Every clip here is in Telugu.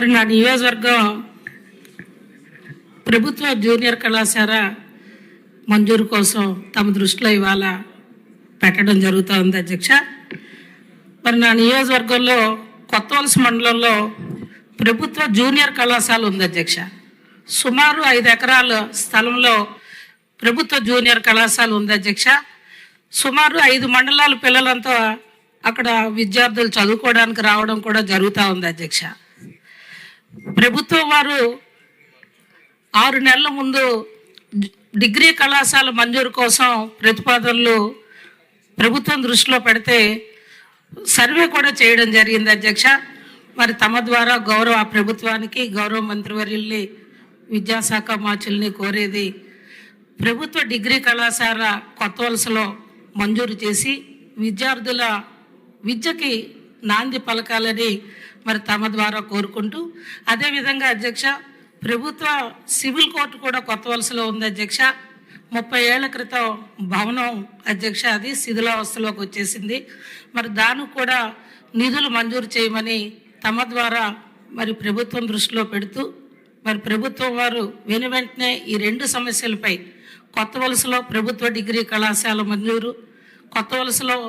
మరి నా నియోజకవర్గం ప్రభుత్వ జూనియర్ కళాశాల మంజూరు కోసం తమ దృష్టిలో ఇవాళ పెట్టడం జరుగుతుంది అధ్యక్ష. మరి నా నియోజకవర్గంలో కొత్తవలస మండలంలో ప్రభుత్వ జూనియర్ కళాశాల ఉంది అధ్యక్ష. సుమారు 5 ఎకరాల స్థలంలో ప్రభుత్వ జూనియర్ కళాశాల ఉంది అధ్యక్ష. సుమారు 5 మండలాల పిల్లలంతా అక్కడ విద్యార్థులు చదువుకోవడానికి రావడం కూడా జరుగుతూ ఉంది అధ్యక్ష. ప్రభుత్వం వారు 6 నెలల ముందు డిగ్రీ కళాశాల మంజూరు కోసం ప్రతిపాదనలు ప్రభుత్వం దృష్టిలో పెడితే సర్వే కూడా చేయడం జరిగింది అధ్యక్ష. మరి తమ ద్వారా గౌరవ ప్రభుత్వానికి గౌరవ మంత్రివర్యుల్ని విద్యాశాఖ మార్చుల్ని కోరేది ప్రభుత్వ డిగ్రీ కళాశాల కొత్తవలసలో మంజూరు చేసి విద్యార్థుల విద్యకి నాంది పలకాలని మరి తమ ద్వారా కోరుకుంటూ, అదేవిధంగా అధ్యక్ష ప్రభుత్వ సివిల్ కోర్టు కూడా కొత్తవలసలో ఉంది అధ్యక్ష. 30 ఏళ్ల క్రితం భవనం అధ్యక్ష అది శిథిలావస్థలోకి వచ్చేసింది. మరి దానికి కూడా నిధులు మంజూరు చేయమని తమ ద్వారా మరి ప్రభుత్వం దృష్టిలో పెడుతూ, మరి ప్రభుత్వం వారు వెంటనే ఈ 2 సమస్యలపై కొత్తవలసలో ప్రభుత్వ డిగ్రీ కళాశాల మంజూరు, కొత్తవలసలో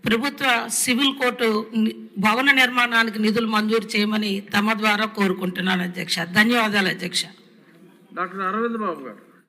ప్రభుత్వ సివిల్ కోర్టు భవన నిర్మాణానికి నిధులు మంజూరు చేయమని తమ ద్వారా కోరుకుంటున్నాను అధ్యక్ష. ధన్యవాదాలు అధ్యక్ష. డాక్టర్ అరవింద్ బాబు గారు.